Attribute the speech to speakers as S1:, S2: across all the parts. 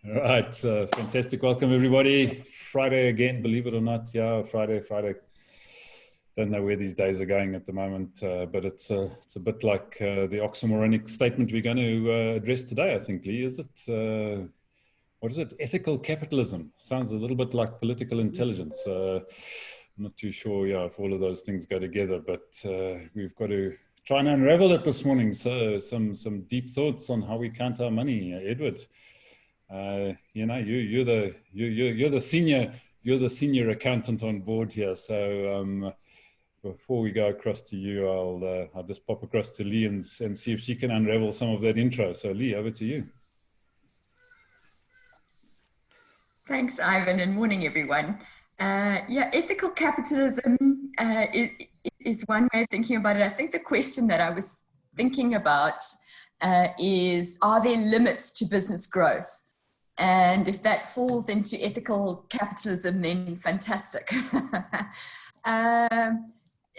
S1: All right, fantastic. Welcome everybody. Friday again, believe it or not. Yeah, Friday. Don't know where these days are going at the moment, but it's a bit like the oxymoronic statement we're going to address today, I think, Lee. Is it, what is it? Ethical capitalism. Sounds a little bit like political intelligence. I'm not too sure, yeah, if all of those things go together, but we've got to try and unravel it this morning. So some deep thoughts on how we count our money, Edward. You know, you're the senior accountant on board here. So before we go across to you, I'll just pop across to Lee and see if she can unravel some of that intro. So Lee, over to you.
S2: Thanks, Ivan, and morning, everyone. Yeah, ethical capitalism is one way of thinking about it. I think the question that I was thinking about is, are there limits to business growth? And if that falls into ethical capitalism, then fantastic.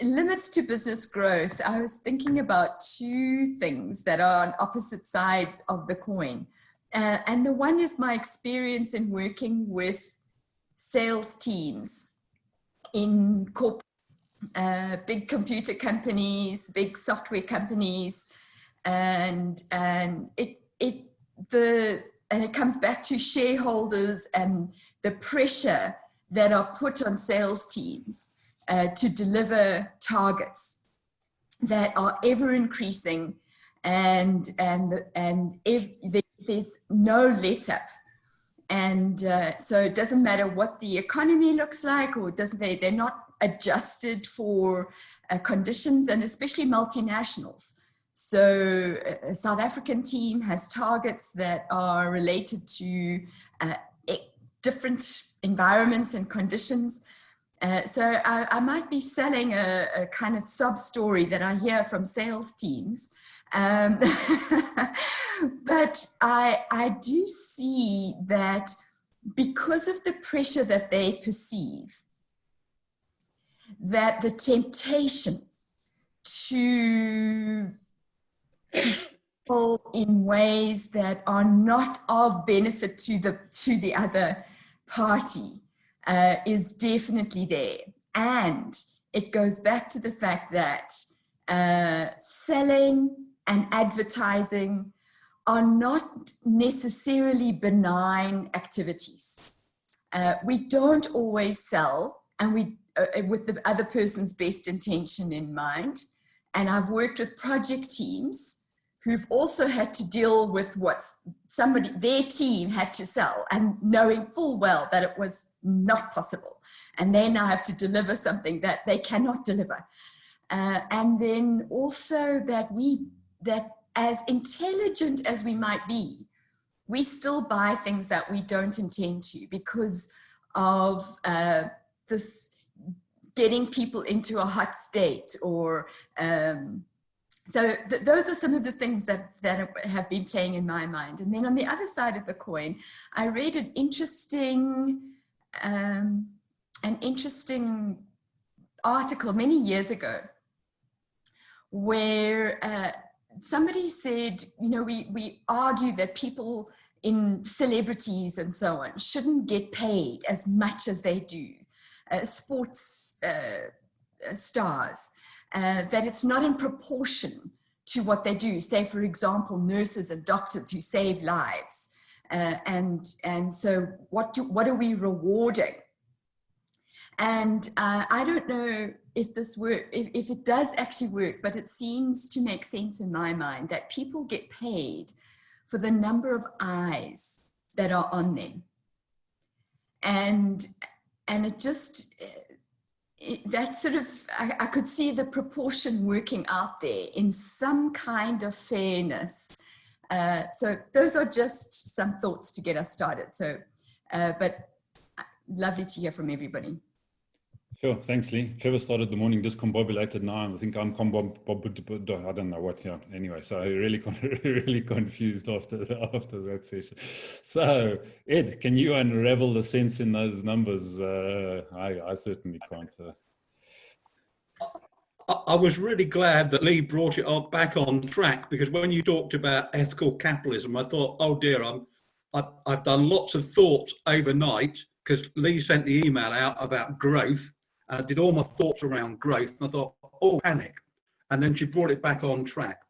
S2: Limits to business growth. I was thinking about two things that are on opposite sides of the coin. And the one is my experience in working with sales teams in corporate, big computer companies, big software companies, and it comes back to shareholders and the pressure that are put on sales teams to deliver targets that are ever increasing, and if there's no let up, and so it doesn't matter what the economy looks like, or they're not adjusted for conditions, and especially multinationals. So a South African team has targets that are related to different environments and conditions. So I might be selling a kind of sub-story that I hear from sales teams. But I do see that because of the pressure that they perceive, that the temptation to sell in ways that are not of benefit to the other party is definitely there. And it goes back to the fact that selling and advertising are not necessarily benign activities. We don't always sell, and with the other person's best intention in mind. And I've worked with project teams who've also had to deal with what their team had to sell, and knowing full well that it was not possible. And they now have to deliver something that they cannot deliver. And then also that as intelligent as we might be, we still buy things that we don't intend to, because of this getting people into a hot state, or so those are some of the things that have been playing in my mind. And then on the other side of the coin, I read an interesting article many years ago, where somebody said, you know, we argue that people in celebrities and so on shouldn't get paid as much as they do, sports stars, that it's not in proportion to what they do. Say, for example, nurses and doctors who save lives. And so what are we rewarding? And I don't know if this work, if it does actually work, but it seems to make sense in my mind that people get paid for the number of eyes that are on them. And it just, that sort of, I could see the proportion working out there in some kind of fairness. So those are just some thoughts to get us started. So, but lovely to hear from everybody.
S1: Sure, thanks, Lee. Trevor started the morning discombobulated. Now I think I'm I don't know what. Yeah. Anyway, so really confused after that session. So, Ed, can you unravel the sense in those numbers? I certainly can't.
S3: I was really glad that Lee brought it back on track, because when you talked about ethical capitalism, I thought, oh dear, I've done lots of thoughts overnight because Lee sent the email out about growth. And I did all my thoughts around growth, and I thought, oh, panic. And then she brought it back on track.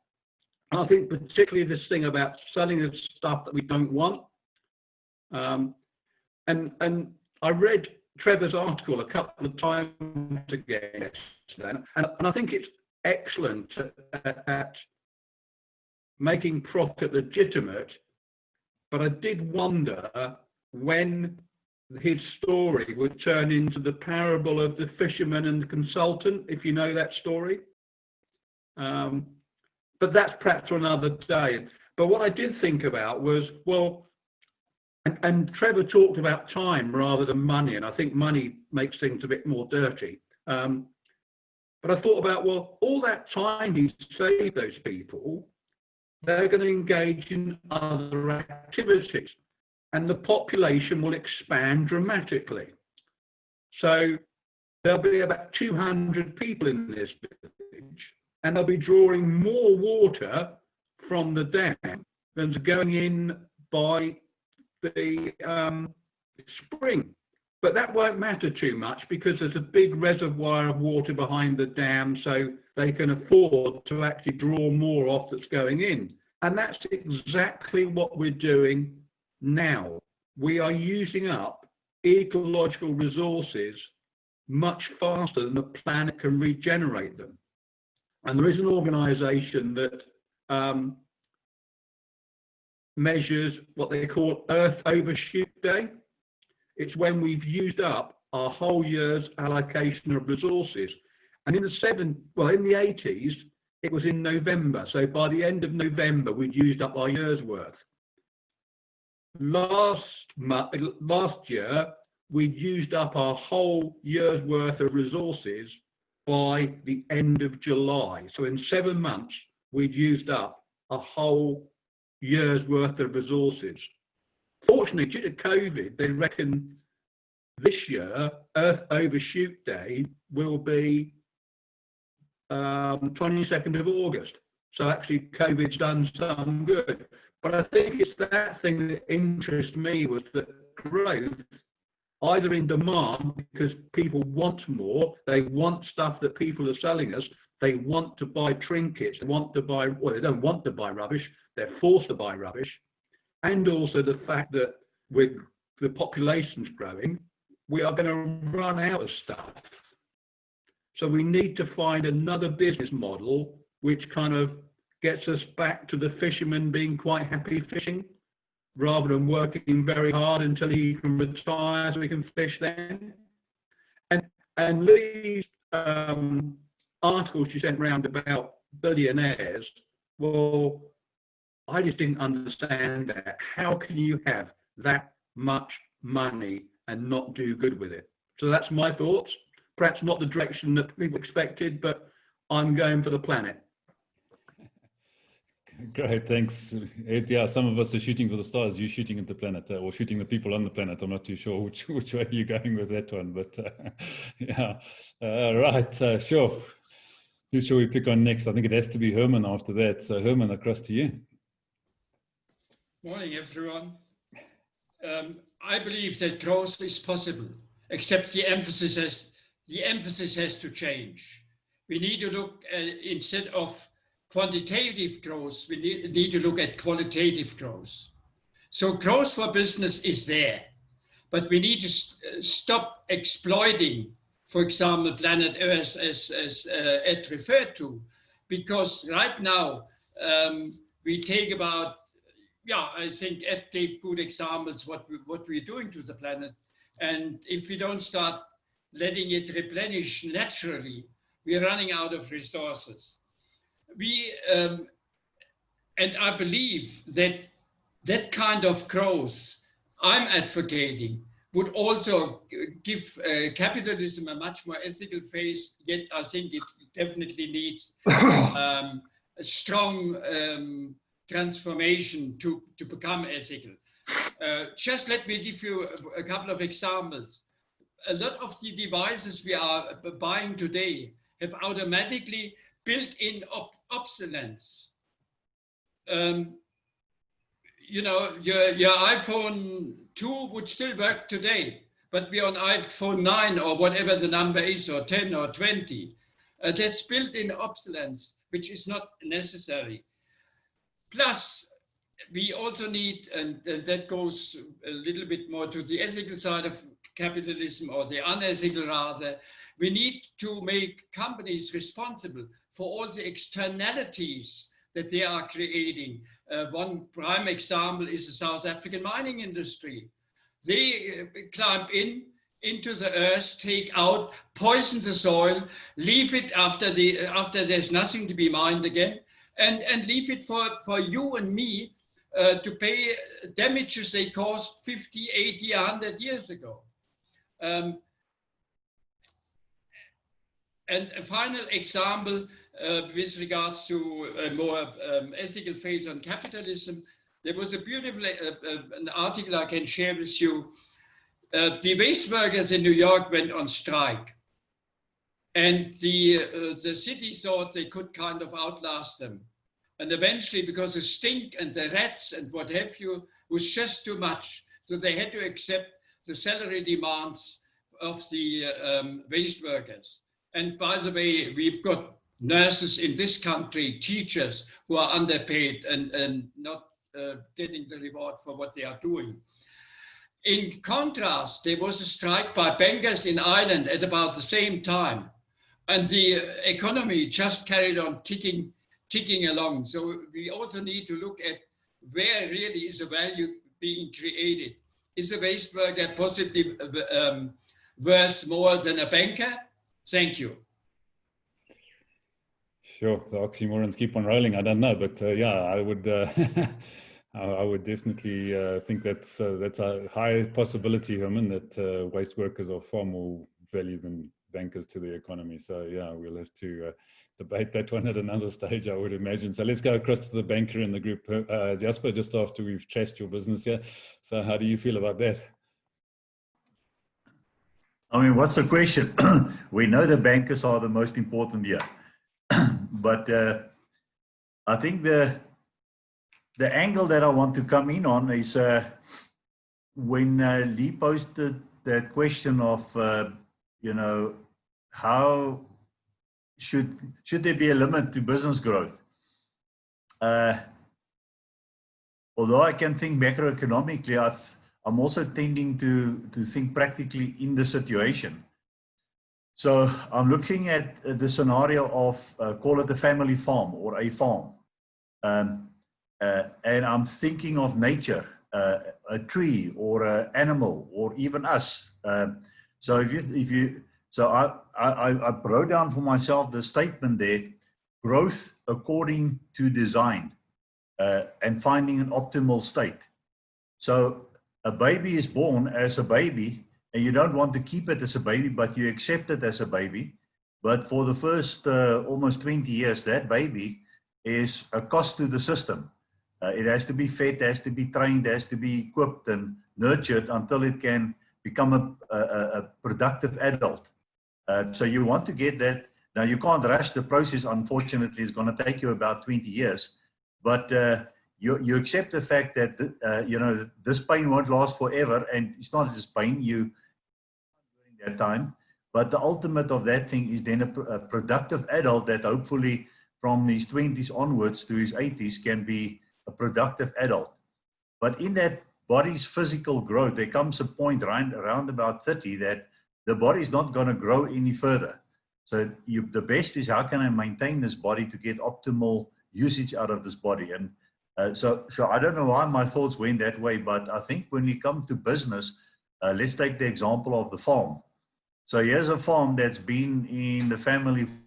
S3: And I think particularly this thing about selling us stuff that we don't want. And I read Trevor's article a couple of times again yesterday, and I think it's excellent at making profit legitimate. But I did wonder when his story would turn into the parable of the fisherman and the consultant, if you know that story. But that's perhaps for another day. But what I did think about was, well, and Trevor talked about time rather than money, and I think money makes things a bit more dirty. But I thought about, well, all that time he's saved those people, they're going to engage in other activities, and the population will expand dramatically. So there'll be about 200 people in this village, and they'll be drawing more water from the dam than's going in by the spring. But that won't matter too much because there's a big reservoir of water behind the dam, so they can afford to actually draw more off that's going in. And that's exactly what we're doing now. We are using up ecological resources much faster than the planet can regenerate them. And there is an organisation that measures what they call Earth Overshoot Day. It's when we've used up our whole year's allocation of resources. And in the 80s, it was in November. So by the end of November, we'd used up our year's worth. Last year, we'd used up our whole year's worth of resources by the end of July. So in 7 months, we'd used up a whole year's worth of resources. Fortunately, due to COVID, they reckon this year, Earth Overshoot Day will be 22nd of August. So actually, COVID's done some good. But I think it's that thing that interests me was that growth, either in demand, because people want more, they want stuff that people are selling us, they want to buy trinkets, they want to buy, well, they don't want to buy rubbish, they're forced to buy rubbish, and also the fact that with the population's growing, we are going to run out of stuff. So we need to find another business model which kind of gets us back to the fisherman being quite happy fishing, rather than working very hard until he can retire so he can fish then. And Lee's article she sent round about billionaires, well, I just didn't understand that. How can you have that much money and not do good with it? So that's my thoughts. Perhaps not the direction that people expected, but I'm going for the planet.
S1: Great, thanks. Yeah, some of us are shooting for the stars. You're shooting at the planet, or shooting the people on the planet. I'm not too sure which way you're going with that one, but yeah. Right, sure. Who shall we pick on next? I think it has to be Herman after that. So Herman, across to you.
S4: Morning, everyone. I believe that growth is possible, except the emphasis has to change. We need to look at, instead of quantitative growth, we need to look at qualitative growth. So growth for business is there, but we need to stop exploiting, for example, planet Earth as Ed referred to, because right now we take about, yeah, I think Ed gave good examples what we're doing to the planet. And if we don't start letting it replenish naturally, we're running out of resources. And I believe that that kind of growth I'm advocating would also give capitalism a much more ethical face, yet I think it definitely needs a strong transformation to become ethical. Just let me give you a couple of examples. A lot of the devices we are buying today have automatically built-in obsolescence. you know, your iPhone 2 would still work today, but we're on iPhone 9 or whatever the number is, or 10 or 20. That's built-in obsolescence, which is not necessary. Plus, we also need, and that goes a little bit more to the ethical side of capitalism, or the unethical rather, we need to make companies responsible for all the externalities that they are creating. One prime example is the South African mining industry. They climb into the earth, take out, poison the soil, leave it after there's nothing to be mined again, and leave it for you and me to pay damages they caused 50, 80, 100 years ago. And a final example with regards to a more ethical phase on capitalism, there was a beautiful an article I can share with you. The waste workers in New York went on strike, and the city thought they could kind of outlast them. And eventually, because the stink and the rats and what have you was just too much, so they had to accept the salary demands of the waste workers. And by the way, we've got nurses in this country, teachers who are underpaid and not getting the reward for what they are doing. In contrast, there was a strike by bankers in Ireland at about the same time, and the economy just carried on ticking along. So we also need to look at where really is the value being created. Is a waste worker possibly worth more than a banker? Thank you.
S1: Sure, the oxymorons keep on rolling. I don't know, but yeah, I would I would definitely think that's a high possibility, Herman, that waste workers are far more value than bankers to the economy. So yeah, we'll have to debate that one at another stage, I would imagine. So let's go across to the banker in the group. Jasper, just after we've trashed your business here. So how do you feel about that?
S5: I mean, what's the question? We know the bankers are the most important here. But I think the angle that I want to come in on is when Lee posted that question of, you know, how should there be a limit to business growth? Although I can think macroeconomically, I'm also tending to think practically in the situation. So I'm looking at the scenario of, call it a family farm or a farm. And I'm thinking of nature, a tree or an animal or even us. So I wrote down for myself the statement there, growth according to design, and finding an optimal state. So a baby is born as a baby, and you don't want to keep it as a baby, but you accept it as a baby. But for the first almost 20 years, that baby is a cost to the system. It has to be fed, has to be trained, has to be equipped and nurtured until it can become a productive adult. So you want to get that. Now, you can't rush the process. Unfortunately, it's going to take you about 20 years. But you accept the fact that, you know, this pain won't last forever. And it's not just pain during that time. But the ultimate of that thing is then a productive adult that hopefully from his 20s onwards to his 80s can be a productive adult. But in that body's physical growth, there comes a point around about 30 that the body is not going to grow any further. So the best is, how can I maintain this body to get optimal usage out of this body? And so I don't know why my thoughts went that way, but I think when we come to business, let's take the example of the farm. So here's a farm that's been in the family for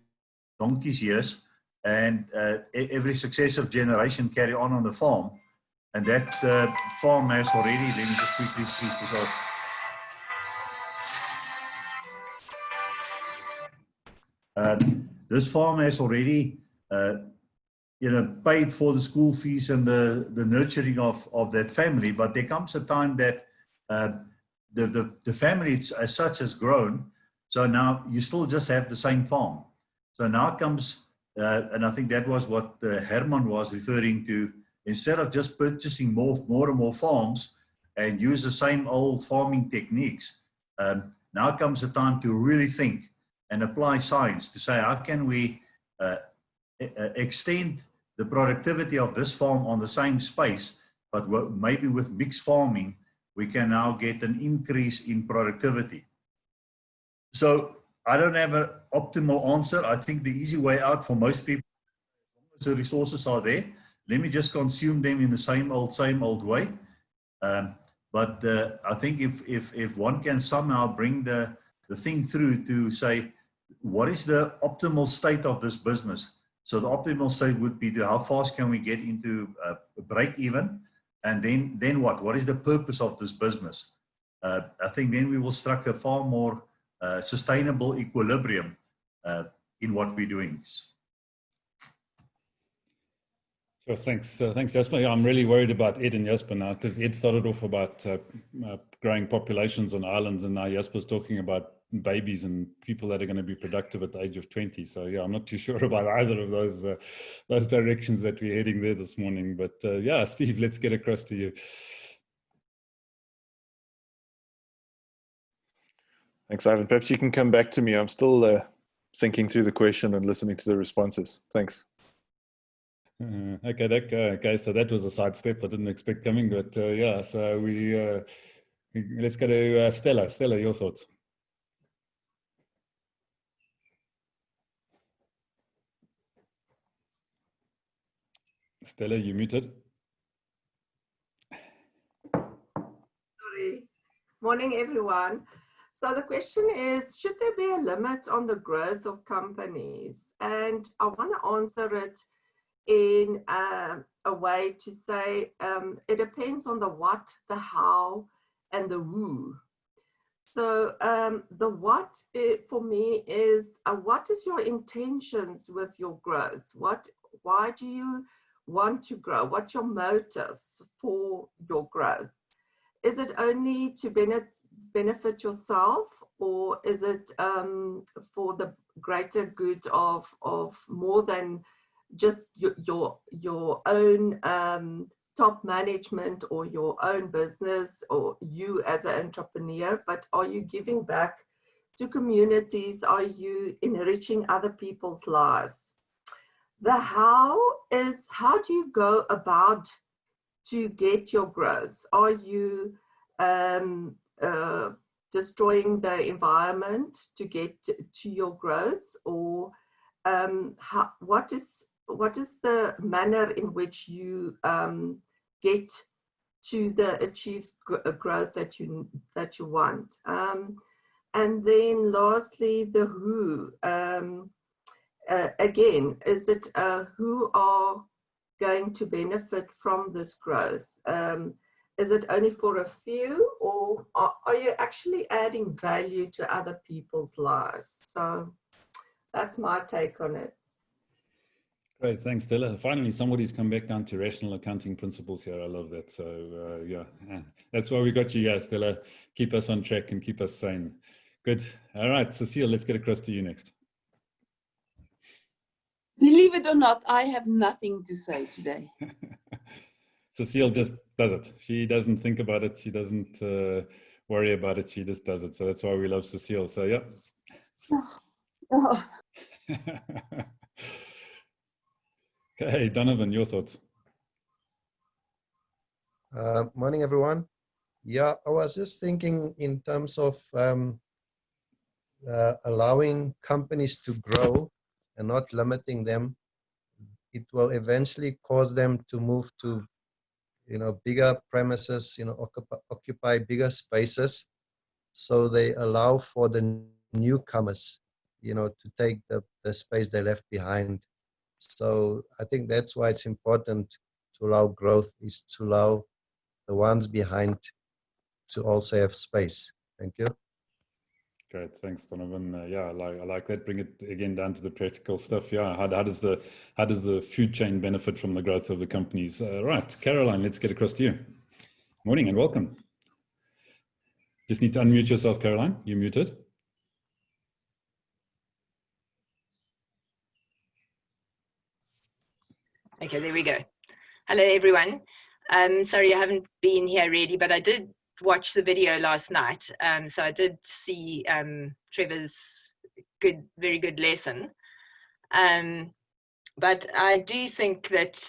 S5: donkey's years, and every successive generation carry on the farm. And that farm has already, let me just quickly switch this off. This farm has already, you know, paid for the school fees and the nurturing of that family. But there comes a time that the family as such has grown. So now you still just have the same farm. So now comes, and I think that was what Herman was referring to, instead of just purchasing more and more farms and use the same old farming techniques, now comes the time to really think and apply science to say, how can we extend the productivity of this farm on the same space, but maybe with mixed farming, we can now get an increase in productivity. So I don't have an optimal answer. I think the easy way out for most people, as long as the resources are there, let me just consume them in the same old way. But I think if one can somehow bring the thing through to say, what is the optimal state of this business? So the optimal state would be to how fast can we get into a break even, and then what? What is the purpose of this business? I think then we will strike a far more sustainable equilibrium in what we're doing.
S1: Sure, thanks. Thanks, Jasper. Yeah, I'm really worried about Ed and Jasper now, because Ed started off about growing populations on islands, and now Jasper's talking about babies and people that are going to be productive at the age of 20. So yeah, I'm not too sure about either of those directions that we're heading there this morning. But yeah, Steve, let's get across to you.
S6: Thanks, Ivan. Perhaps you can come back to me. I'm still thinking through the question and listening to the responses. Thanks.
S1: Okay, so that was a sidestep I didn't expect coming, but yeah, so let's go to Stella. Stella, your thoughts? Stella, you muted.
S7: Sorry. Morning, everyone. So the question is, should there be a limit on the growth of companies? And I want to answer it in a way to say it depends on the what, the how, and the who. So the what for me is what is your intentions with your growth? Why do you want to grow? What's your motives for your growth? Is it only to benefit yourself, or is it for the greater good of more than just your own top management or your own business or you as an entrepreneur? But are you giving back to communities? Are you enriching other people's lives? The how is, how do you go about to get your growth? Are you destroying the environment to get to your growth, or what is the manner in which you get to the achieved growth that you want? And then lastly, the who. Again, is it who are going to benefit from this growth? Is it only for a few, or are you actually adding value to other people's lives? So that's my take on it.
S1: Great, thanks, Stella. Finally, somebody's come back down to rational accounting principles here. I love that. So yeah, that's why we got you here, Stella. Keep us on track and keep us sane. Good. All right, Cecile, let's get across to you next.
S8: Believe it or not, I have nothing to say today.
S1: Cecile just does it. She doesn't think about it. She doesn't worry about it. She just does it. So that's why we love Cecile. So yeah.
S8: Oh.
S1: Okay, Donovan, your thoughts?
S9: Morning, everyone. Yeah, I was just thinking in terms of allowing companies to grow and not limiting them. It will eventually cause them to move to, bigger premises, occupy bigger spaces. So they allow for the newcomers, to take the space they left behind. So I think that's why it's important to allow growth, is to allow the ones behind to also have space. Thank you.
S1: Great, thanks, Donovan. Yeah, I like that. Bring it again down to the practical stuff. Yeah, how does the food chain benefit from the growth of the companies? Right, Caroline, let's get across to you. Morning and welcome. Just need to unmute yourself, Caroline. You're muted.
S10: Okay, there we go. Hello, everyone. Sorry, I haven't been here really, but I did watch the video last night. So I did see Trevor's very good lesson. But I do think that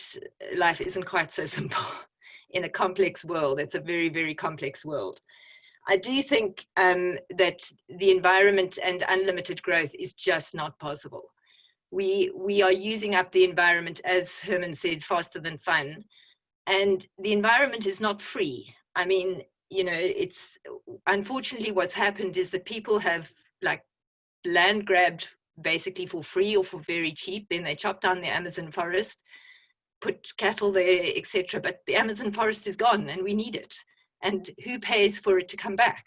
S10: life isn't quite so simple in a complex world. It's a very, very complex world. I do think that the environment and unlimited growth is just not possible. We are using up the environment, as Herman said, faster than fun. And the environment is not free. I mean, you know, it's unfortunately what's happened is that people have like land grabbed basically for free or for very cheap. Then they chop down the Amazon forest, put cattle there, etc. But the Amazon forest is gone and we need it. And who pays for it to come back?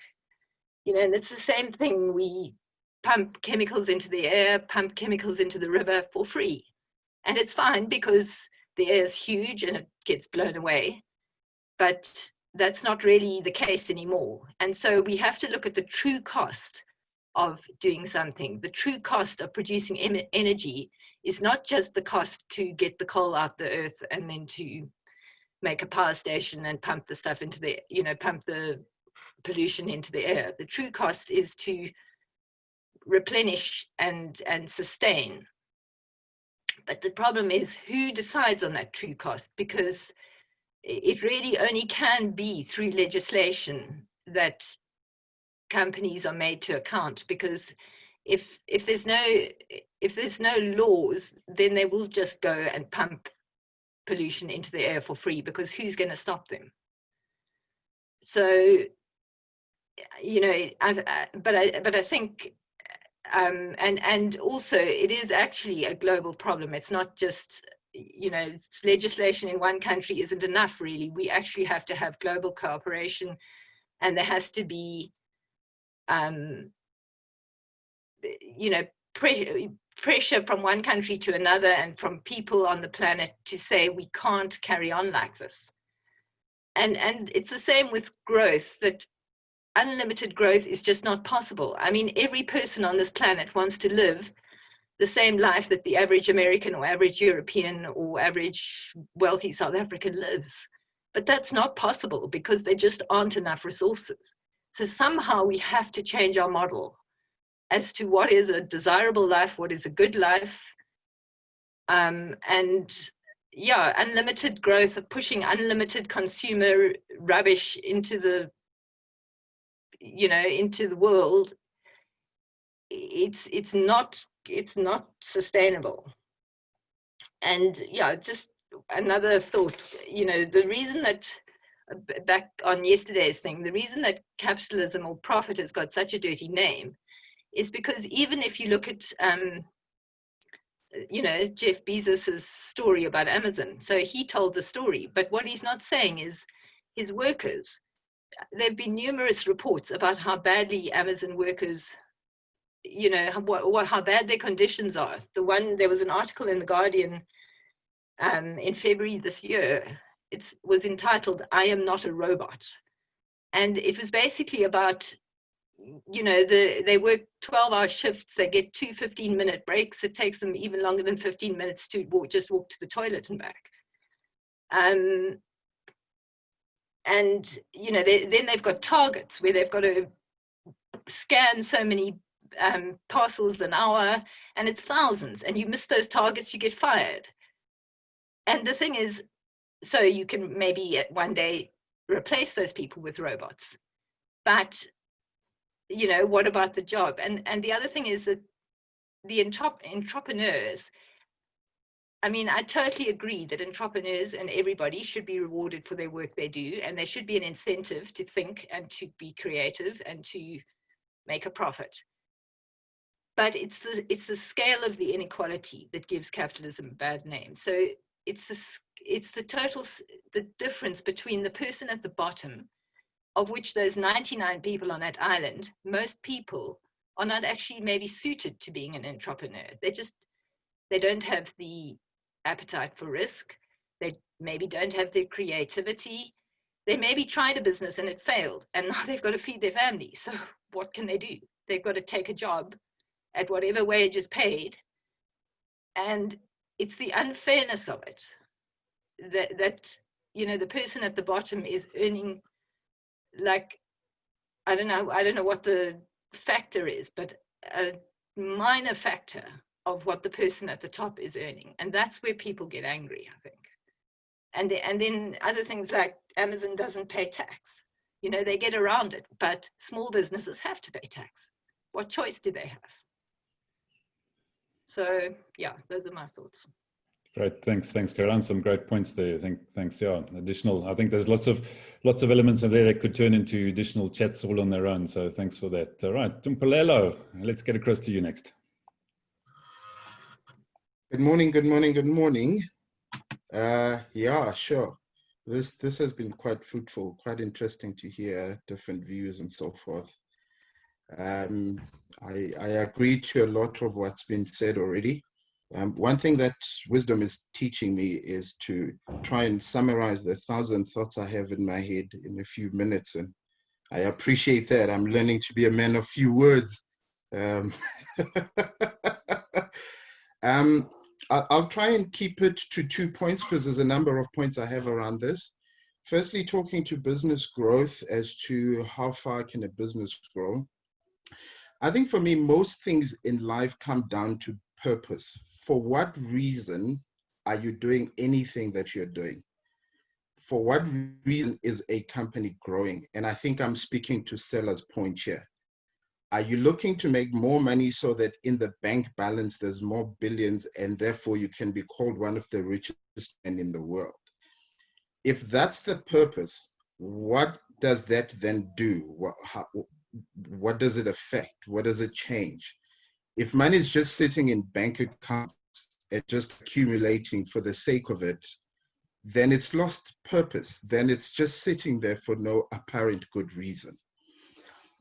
S10: You know, and it's the same thing. We pump chemicals into the air, pump chemicals into the river for free. And it's fine because the air is huge and it gets blown away. But that's not really the case anymore. And so we have to look at the true cost of doing something. The true cost of producing energy is not just the cost to get the coal out the earth and then to make a power station and pump the stuff into the, you know, pump the pollution into the air. The true cost is to replenish and sustain. But the problem is who decides on that true cost, because it really only can be through legislation that companies are made to account, because if there's no laws, then they will just go and pump pollution into the air for free, because who's going to stop them? So, you know, but I think, and also it is actually a global problem. It's not just, you know, it's legislation in one country isn't enough really. We actually have to have global cooperation, and there has to be, you know, pressure from one country to another and from people on the planet to say we can't carry on like this. And it's the same with growth, that unlimited growth is just not possible. I mean, every person on this planet wants to live the same life that the average American or average European or average wealthy South African lives. But that's not possible because there just aren't enough resources. So somehow we have to change our model as to what is a desirable life, what is a good life. And yeah, unlimited growth, of pushing unlimited consumer rubbish into the, you know, into the world, it's not sustainable. And yeah, just another thought, you know, the reason that, back on yesterday's thing, the reason that capitalism or profit has got such a dirty name is because even if you look at, you know, Jeff Bezos's story about Amazon, so he told the story, but what he's not saying is his workers. There have been numerous reports about how badly Amazon workers, you know, how bad their conditions are. There was an article in The Guardian in February this year. It was entitled, "I Am Not a Robot." And it was basically about, you know, they work 12-hour shifts, they get 2 15-minute breaks. It takes them even longer than 15 minutes to just walk to the toilet and back. And, you know, then they've got targets where they've got to scan so many parcels an hour, and it's thousands, and you miss those targets, you get fired. And the thing is, so you can maybe one day replace those people with robots. But, you know, what about the job? And the other thing is that the entrepreneurs, I mean, I totally agree that entrepreneurs and everybody should be rewarded for their work they do, and there should be an incentive to think and to be creative and to make a profit. But it's the scale of the inequality that gives capitalism a bad name. So it's the difference between the person at the bottom, of which those 99 people on that island, most people are not actually maybe suited to being an entrepreneur. They don't have the appetite for risk. They maybe don't have the creativity. They maybe tried a business and it failed, and now they've got to feed their family. So what can they do? They've got to take a job at whatever wage is paid. And it's the unfairness of it that you know, the person at the bottom is earning, like, I don't know what the factor is, but a minor factor of what the person at the top is earning. And that's where people get angry, I think. And then other things like Amazon doesn't pay tax. You know, they get around it, but small businesses have to pay tax. What choice do they have? So yeah, those are my thoughts.
S1: Great, thanks, Caroline. Some great points there. Thanks. Yeah, additional. I think there's lots of elements in there that could turn into additional chats all on their own. So thanks for that. All right, Tumpelelo, let's get across to you next.
S11: Good morning. Yeah, sure. This has been quite fruitful, quite interesting to hear different views and so forth. I agree to a lot of what's been said already. One thing that wisdom is teaching me is to try and summarize the 1,000 thoughts I have in my head in a few minutes, and I appreciate that. I'm learning to be a man of few words. I'll try and keep it to 2 points because there's a number of points I have around this. Firstly, talking to business growth as to how far can a business grow. I think for me, most things in life come down to purpose. For what reason are you doing anything that you're doing? For what reason is a company growing? And I think I'm speaking to Stellas' point here. Are you looking to make more money so that in the bank balance there's more billions and therefore you can be called one of the richest men in the world? If that's the purpose, what does that then do? What does it affect? What does it change? If money is just sitting in bank accounts and just accumulating for the sake of it, then it's lost purpose. Then it's just sitting there for no apparent good reason.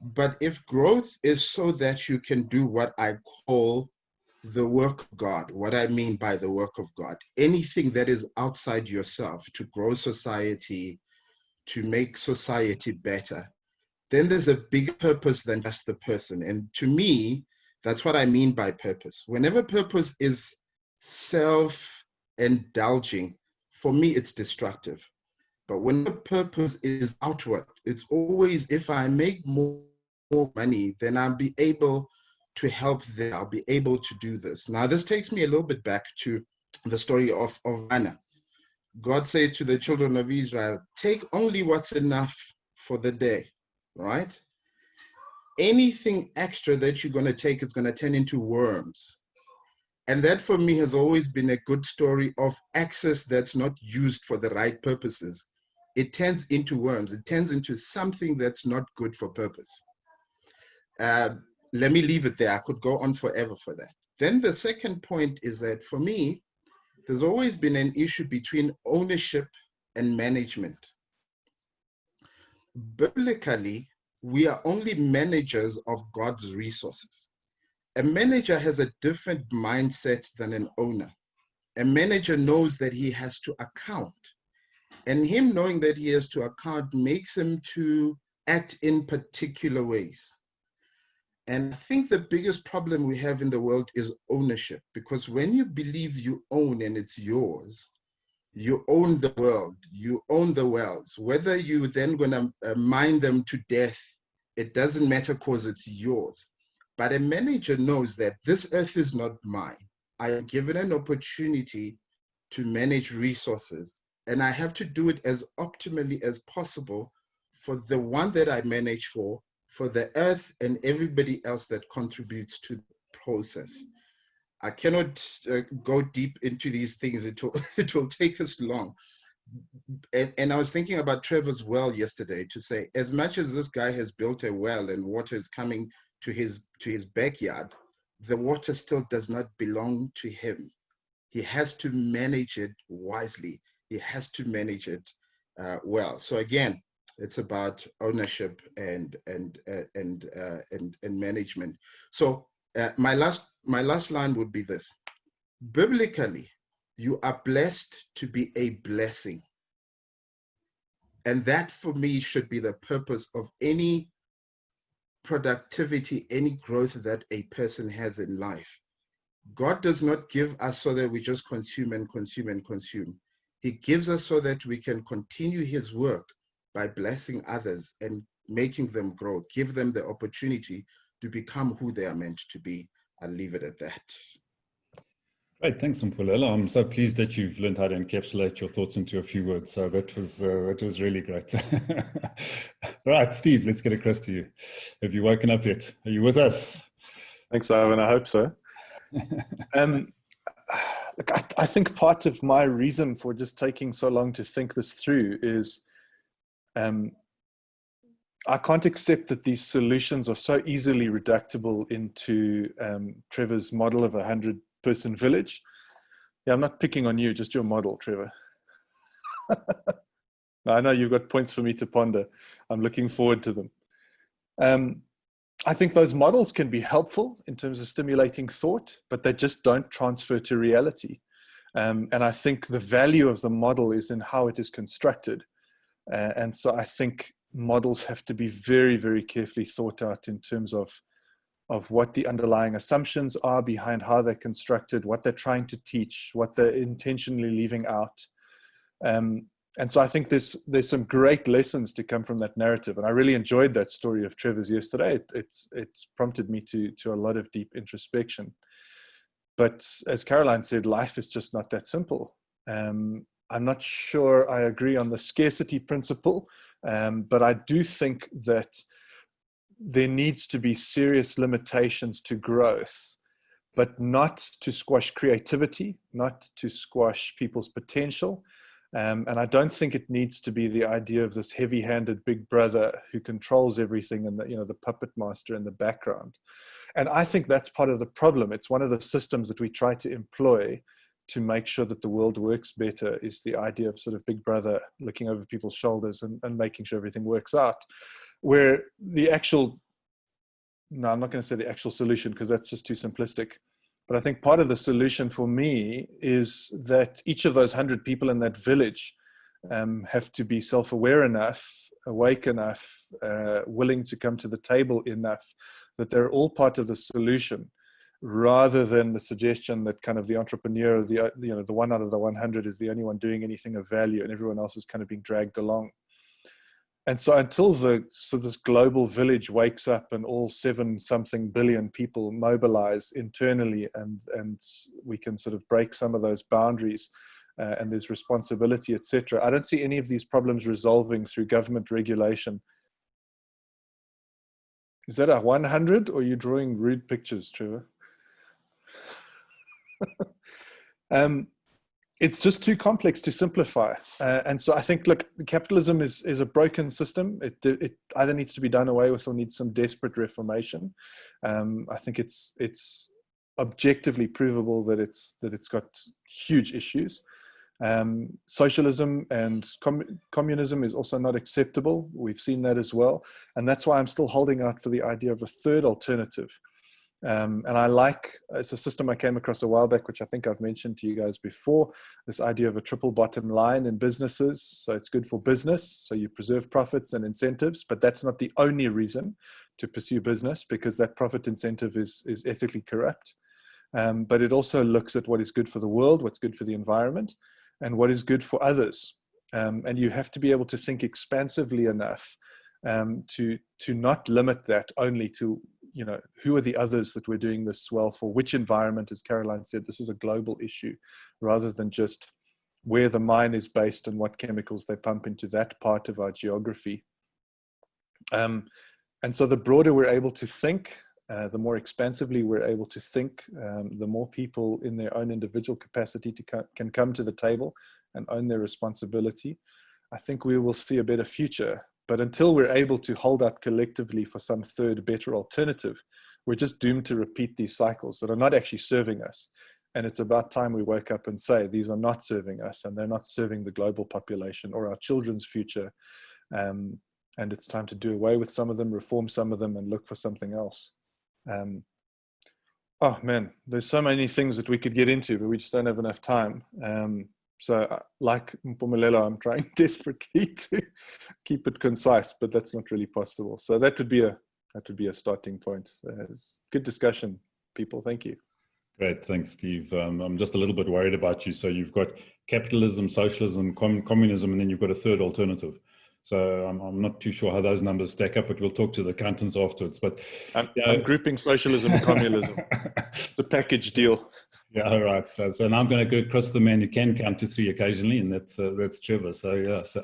S11: But if growth is so that you can do what I call the work of God, what I mean by the work of God, anything that is outside yourself to grow society, to make society better, then there's a bigger purpose than just the person. And to me, that's what I mean by purpose. Whenever purpose is self-indulging, for me, it's destructive. But when the purpose is outward, it's always, if I make more money, then I'll be able to help them. I'll be able to do this. Now, this takes me a little bit back to the story of manna. God says to the children of Israel, take only what's enough for the day, right? Anything extra that you're going to take is going to turn into worms. And that for me has always been a good story of access that's not used for the right purposes. It turns into worms. It turns into something that's not good for purpose. Let me leave it there. I could go on forever for that. Then the second point is that for me, there's always been an issue between ownership and management. Biblically, we are only managers of God's resources. A manager has a different mindset than an owner. A manager knows that he has to account. And him knowing that he has to account makes him to act in particular ways. And I think the biggest problem we have in the world is ownership, because when you believe you own and it's yours, you own the world, you own the wells. Whether you then going to mine them to death, it doesn't matter because it's yours. But a manager knows that this earth is not mine. I am given an opportunity to manage resources, and I have to do it as optimally as possible for the one that I manage for the earth and everybody else that contributes to the process. I cannot go deep into these things. It will take us long. And I was thinking about Trevor's well yesterday to say, as much as this guy has built a well and water is coming to his backyard, the water still does not belong to him. He has to manage it wisely. He has to manage it well. So again, it's about ownership and management. So my last line would be this: biblically, you are blessed to be a blessing, and that for me should be the purpose of any productivity, any growth that a person has in life. God does not give us so that we just consume and consume and consume. He gives us so that we can continue his work by blessing others and making them grow, give them the opportunity to become who they are meant to be. I'll leave it at that.
S1: Great, thanks, Mpulela. I'm so pleased that you've learned how to encapsulate your thoughts into a few words. So that was really great. Right, Steve, let's get across to you. Have you woken up yet? Are you with us?
S6: Thanks, Ivan. I hope so. Look, I think part of my reason for just taking so long to think this through is I can't accept that these solutions are so easily reducible into Trevor's model of a 100-person village. Yeah, I'm not picking on you, just your model, Trevor. No, I know you've got points for me to ponder. I'm looking forward to them. I think those models can be helpful in terms of stimulating thought, but they just don't transfer to reality. And I think the value of the model is in how it is constructed. And so I think models have to be very, very carefully thought out in terms of what the underlying assumptions are behind how they're constructed, what they're trying to teach, what they're intentionally leaving out. And so I think there's some great lessons to come from that narrative. And I really enjoyed that story of Trevor's yesterday. It's prompted me to a lot of deep introspection. But as Caroline said, life is just not that simple. I'm not sure I agree on the scarcity principle, but I do think that there needs to be serious limitations to growth, but not to squash creativity, not to squash people's potential. And I don't think it needs to be the idea of this heavy-handed big brother who controls everything and the puppet master in the background. And I think that's part of the problem. It's one of the systems that we try to employ to make sure that the world works better, is the idea of sort of big brother looking over people's shoulders and making sure everything works out. Where the actual, no, I'm not going to say the actual solution because that's just too simplistic. But I think part of the solution for me is that each of those 100 people in that village have to be self-aware enough, awake enough, willing to come to the table enough that they're all part of the solution, rather than the suggestion that kind of the entrepreneur, the one out of the 100 is the only one doing anything of value and everyone else is kind of being dragged along. And so until this global village wakes up and all 7-something billion people mobilize internally and we can sort of break some of those boundaries and there's responsibility, etc., I don't see any of these problems resolving through government regulation. Is that a 100 or are you drawing rude pictures, Trevor? It's just too complex to simplify. And so I think, look, capitalism is a broken system. It either needs to be done away with or needs some desperate reformation. I think it's objectively provable that it's got huge issues. Socialism and communism is also not acceptable. We've seen that as well. And that's why I'm still holding out for the idea of a third alternative. And it's a system I came across a while back, which I think I've mentioned to you guys before, this idea of a triple bottom line in businesses. So it's good for business, so you preserve profits and incentives, but that's not the only reason to pursue business, because that profit incentive is ethically corrupt. But it also looks at what is good for the world, what's good for the environment, and what is good for others. And you have to be able to think expansively enough to not limit that only to, who are the others that we're doing this well for, which environment, as Caroline said, this is a global issue, rather than just where the mine is based and what chemicals they pump into that part of our geography. And so the broader we're able to think, the more expansively we're able to think, the more people in their own individual capacity can come to the table and own their responsibility, I think we will see a better future. But until we're able to hold up collectively for some third, better alternative, we're just doomed to repeat these cycles that are not actually serving us. And it's about time we wake up and say, these are not serving us, and they're not serving the global population or our children's future. And it's time to do away with some of them, reform some of them, and look for something else. Oh man, there's so many things that we could get into, but we just don't have enough time. So like Mpumelelo, I'm trying desperately to keep it concise, but that's not really possible. So that would be a starting point. Good discussion, people. Thank you.
S1: Great, thanks, Steve. I'm just a little bit worried about you. So you've got capitalism, socialism, communism, and then you've got a third alternative. So I'm not too sure how those numbers stack up, but we'll talk to the accountants afterwards. But
S6: I'm grouping socialism and communism. It's a package deal.
S1: Yeah, all right. So now I'm going to go across the man who can count to 3 occasionally, and that's Trevor. So yeah. So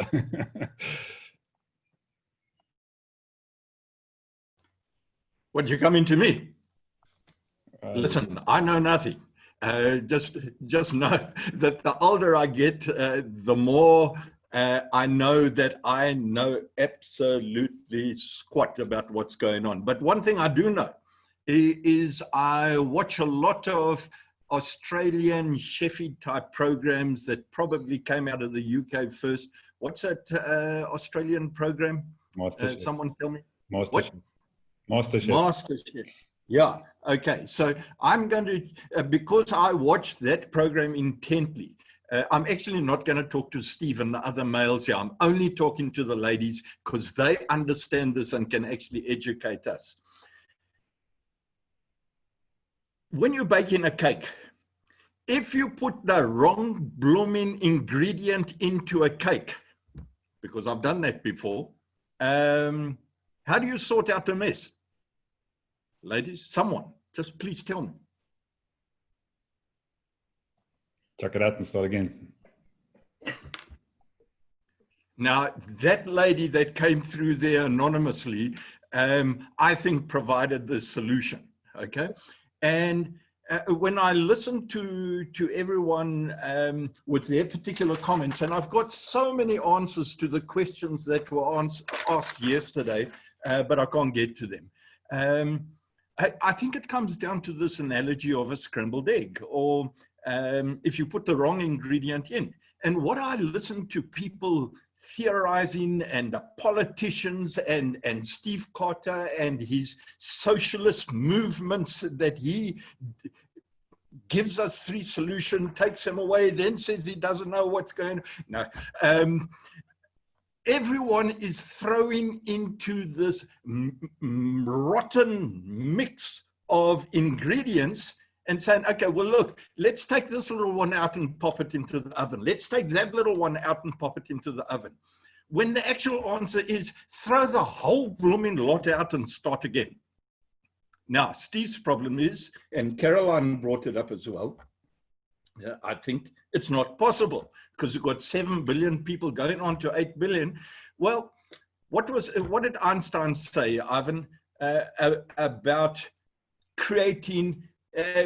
S12: What, you coming to me? Listen, I know nothing. Just know that the older I get, the more I know that I know absolutely squat about what's going on. But one thing I do know is I watch a lot of Australian chefy type programs that probably came out of the UK first. What's that Australian program?
S1: MasterChef.
S12: Someone tell me.
S1: MasterChef. MasterChef.
S12: MasterChef. Yeah. Okay. So I'm going to, because I watched that program intently, I'm actually not going to talk to Steve and the other males here. I'm only talking to the ladies because they understand this and can actually educate us. When you're baking a cake, if you put the wrong blooming ingredient into a cake, because I've done that before, how do you sort out the mess? Ladies, someone, just please tell me.
S1: Chuck it out and start again.
S12: Now, that lady that came through there anonymously, I think provided the solution, okay? And when I listened to everyone with their particular comments, and I've got so many answers to the questions that were asked yesterday, but I can't get to them. I think it comes down to this analogy of a scrambled egg, or if you put the wrong ingredient in. And what I listen to people theorizing, and the politicians, and Steve Carter and his socialist movements that he gives us 3 solutions, takes them away, then says he doesn't know what's going on. No. Everyone is throwing into this rotten mix of ingredients and saying, okay, well, look, let's take this little one out and pop it into the oven. Let's take that little one out and pop it into the oven. When the actual answer is throw the whole blooming lot out and start again. Now, Steve's problem is, and Caroline brought it up as well, I think it's not possible because you've got 7 billion people going on to 8 billion. Well, what did Einstein say, Ivan, about creating,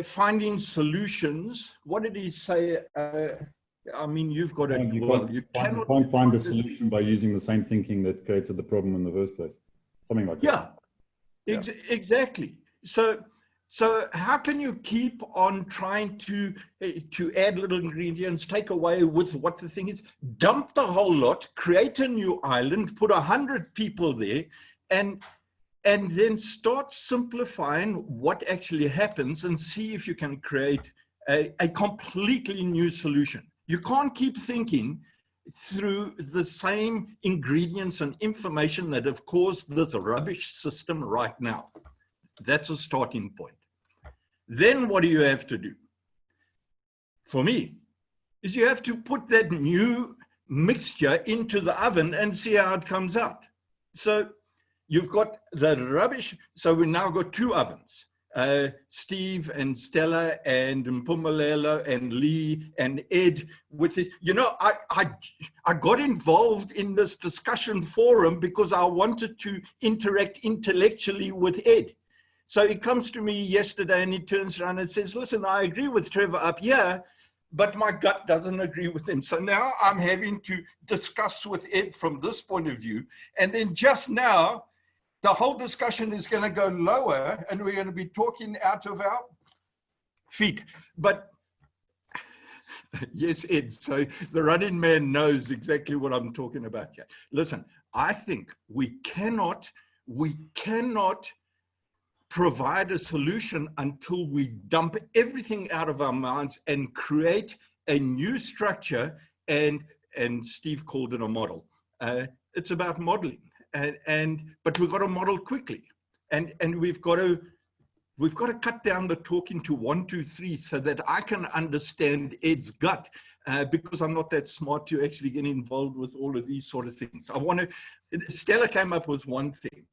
S12: finding solutions? What did he say? I mean, you've got it. You
S1: can't find a solution by using the same thinking that created the problem in the first place. Something like that.
S12: Yeah, exactly. So how can you keep on trying to add little ingredients, take away with what the thing is, dump the whole lot, create a new island, put 100 people there, and then start simplifying what actually happens and see if you can create a completely new solution. You can't keep thinking through the same ingredients and information that have caused this rubbish system right now. That's a starting point. Then what do you have to do? For me, is you have to put that new mixture into the oven and see how it comes out. So you've got the rubbish. So we now got 2 ovens, Steve and Stella and Mpumelelo and Lee and Ed with it. You know, I got involved in this discussion forum because I wanted to interact intellectually with Ed. So he comes to me yesterday and he turns around and says, listen, I agree with Trevor up here, but my gut doesn't agree with him. So now I'm having to discuss with Ed from this point of view. And then just now, the whole discussion is going to go lower and we're going to be talking out of our feet. But yes, Ed, so the running man knows exactly what I'm talking about here. Listen, I think we cannot provide a solution until we dump everything out of our minds and create a new structure, and Steve called it a model. It's about modeling, but we've got to model quickly, and we've got to we've got to cut down the talking to 1, 2, 3 so that I can understand Ed's gut, because I'm not that smart to actually get involved with all of these sort of things. Stella came up with one thing.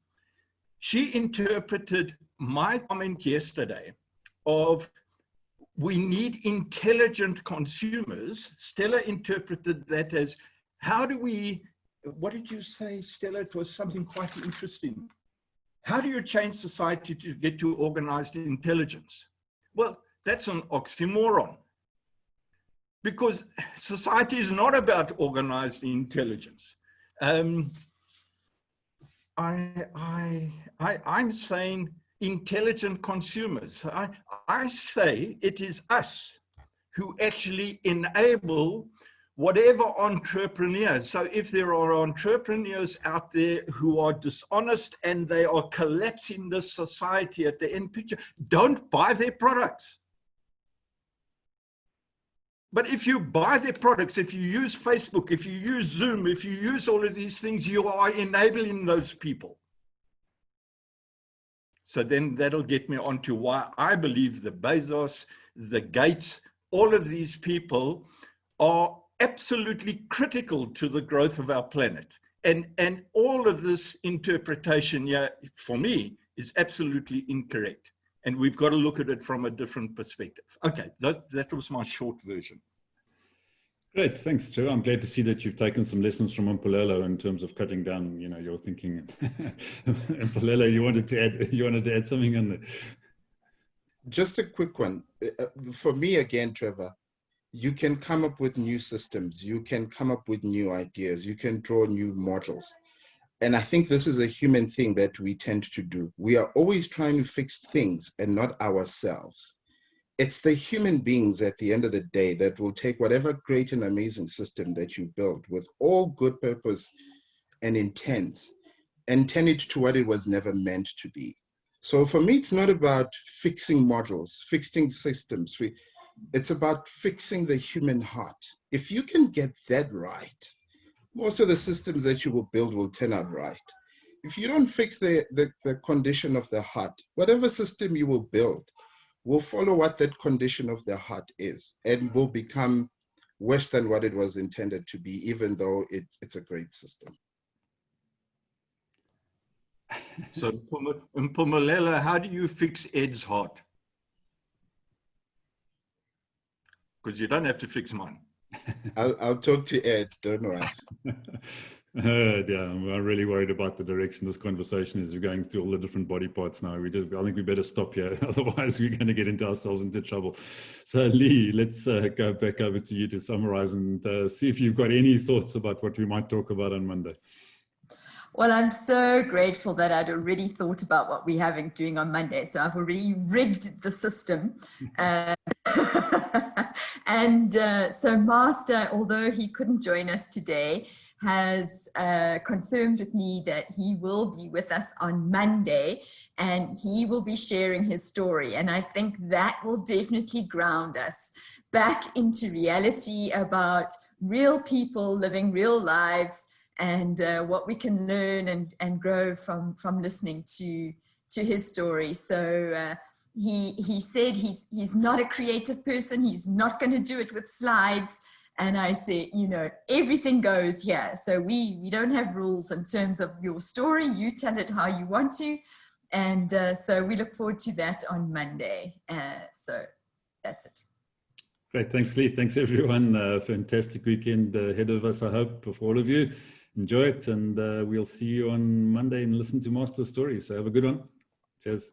S12: She interpreted my comment yesterday of we need intelligent consumers. Stella interpreted that as, how do we, what did you say, Stella? It was something quite interesting. How do you change society to get to organized intelligence? Well, that's an oxymoron, because society is not about organized intelligence. I'm saying intelligent consumers. I say it is us who actually enable whatever entrepreneurs. So if there are entrepreneurs out there who are dishonest and they are collapsing this society at the end picture, don't buy their products. But if you buy their products, if you use Facebook, if you use Zoom, if you use all of these things, you are enabling those people. So then that'll get me on to why I believe the Bezos, the Gates, all of these people are absolutely critical to the growth of our planet. And all of this interpretation, yeah, for me, is absolutely incorrect. And we've got to look at it from a different perspective. Okay, that was my short version.
S1: Great, thanks, Joe. I'm glad to see that you've taken some lessons from Mpolelo in terms of cutting down, you know, your thinking. Mpolelo, you wanted to add something on there.
S11: Just a quick one. For me, again, Trevor, you can come up with new systems. You can come up with new ideas. You can draw new models. And I think this is a human thing that we tend to do. We are always trying to fix things and not ourselves. It's the human beings at the end of the day that will take whatever great and amazing system that you build with all good purpose and intent and turn it to what it was never meant to be. So for me, it's not about fixing models, fixing systems. It's about fixing the human heart. If you can get that right, most of the systems that you will build will turn out right. If you don't fix the condition of the heart, whatever system you will build will follow what that condition of the heart is and will become worse than what it was intended to be, even though it's a great system.
S12: So, Mpumelelo, how do you fix Ed's heart? Because you don't have to fix mine.
S11: I'll talk to Ed, don't worry.
S1: Yeah, I'm really worried about the direction this conversation is. We're going through all the different body parts now. I think we better stop here, otherwise we're going to get ourselves into trouble. So Lee, let's go back over to you to summarize and see if you've got any thoughts about what we might talk about on Monday.
S2: Well, I'm so grateful that I'd already thought about what we're doing on Monday. So I've already rigged the system. So Master, although he couldn't join us today, has confirmed with me that he will be with us on Monday and he will be sharing his story. And I think that will definitely ground us back into reality about real people living real lives and what we can learn and grow from listening to his story. So he said he's not a creative person. He's not going to do it with slides. And I said, you know, everything goes here. So we don't have rules in terms of your story. You tell it how you want to. And so we look forward to that on Monday. So that's it.
S1: Great. Thanks, Lee. Thanks, everyone. Fantastic weekend ahead of us, I hope, for all of you. Enjoy it. And we'll see you on Monday and listen to Master's story. So have a good one. Cheers.